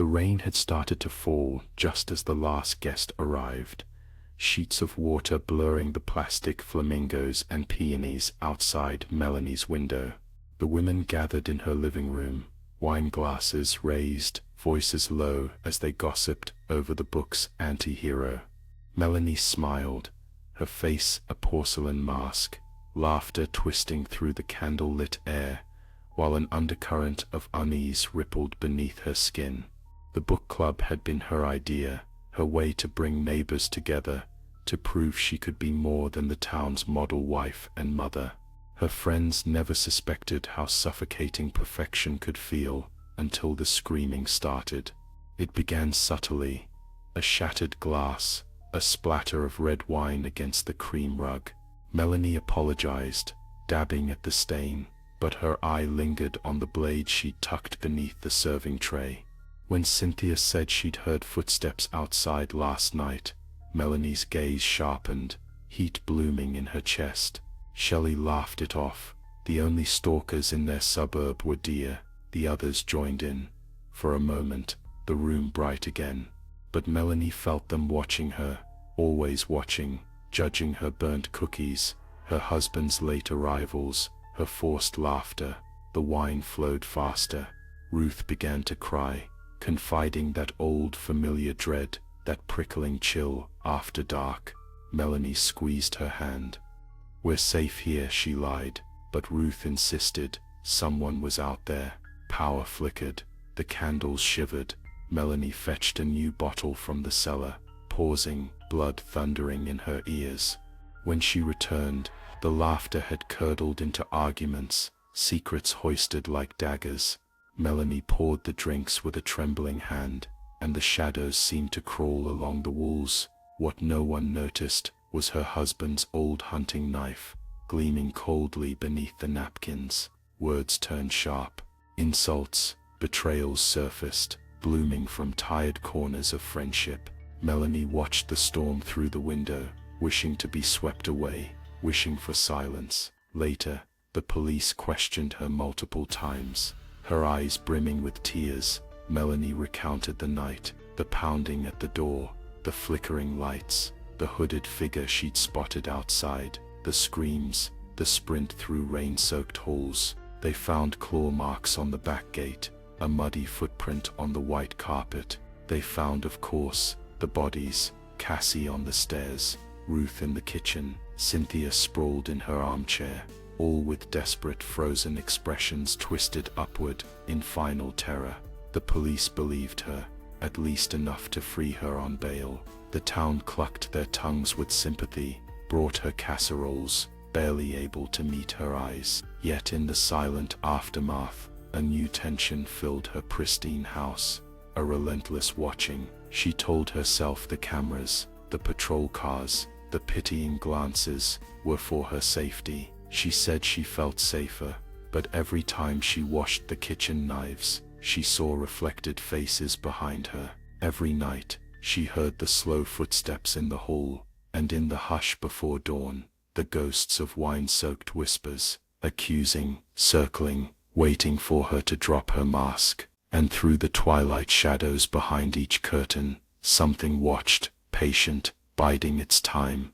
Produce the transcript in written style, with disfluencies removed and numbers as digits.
The rain had started to fall just as the last guest arrived, sheets of water blurring the plastic flamingos and peonies outside Melanie's window. The women gathered in her living room, wine glasses raised, voices low as they gossiped over the book's anti-hero. Melanie smiled, her face a porcelain mask, laughter twisting through the candle-lit air, while an undercurrent of unease rippled beneath her skin. The book club had been her idea, her way to bring neighbors together, to prove she could be more than the town's model wife and mother. Her friends never suspected how suffocating perfection could feel until the screaming started. It began subtly, a shattered glass, a splatter of red wine against the cream rug. Melanie apologized, dabbing at the stain, but her eye lingered on the blade she'd tucked beneath the serving tray. When Cynthia said she'd heard footsteps outside last night, Melanie's gaze sharpened, heat blooming in her chest. Shelley laughed it off. The only stalkers in their suburb were deer. The others joined in. For a moment, the room bright again. But Melanie felt them watching her, always watching, judging her burnt cookies, her husband's late arrivals, her forced laughter. The wine flowed faster. Ruth began to cry, confiding that old familiar dread, that prickling chill after dark. Melanie squeezed her hand. "We're safe here," she lied, but Ruth insisted. Someone was out there. Power flickered. The candles shivered. Melanie fetched a new bottle from the cellar, pausing, blood thundering in her ears. When she returned, the laughter had curdled into arguments, secrets hoisted like daggers. Melanie poured the drinks with a trembling hand, and the shadows seemed to crawl along the walls. What no one noticed was her husband's old hunting knife, gleaming coldly beneath the napkins. Words turned sharp. Insults, betrayals surfaced, blooming from tired corners of friendship. Melanie watched the storm through the window, wishing to be swept away, wishing for silence. Later, the police questioned her multiple times. Her eyes brimming with tears, Melanie recounted the night, the pounding at the door, the flickering lights, the hooded figure she'd spotted outside, the screams, the sprint through rain-soaked halls. They found claw marks on the back gate, a muddy footprint on the white carpet. They found, of course, the bodies, Cassie on the stairs, Ruth in the kitchen, Cynthia sprawled in her armchair, all with desperate frozen expressions twisted upward in final terror. The police believed her, at least enough to free her on bail. The town clucked their tongues with sympathy, brought her casseroles, barely able to meet her eyes. Yet in the silent aftermath, a new tension filled her pristine house, a relentless watching. She told herself the cameras, the patrol cars, the pitying glances were for her safety. She said she felt safer, but every time she washed the kitchen knives, she saw reflected faces behind her. Every night, she heard the slow footsteps in the hall, and in the hush before dawn, the ghosts of wine-soaked whispers, accusing, circling, waiting for her to drop her mask. And through the twilight shadows behind each curtain, something watched, patient, biding its time.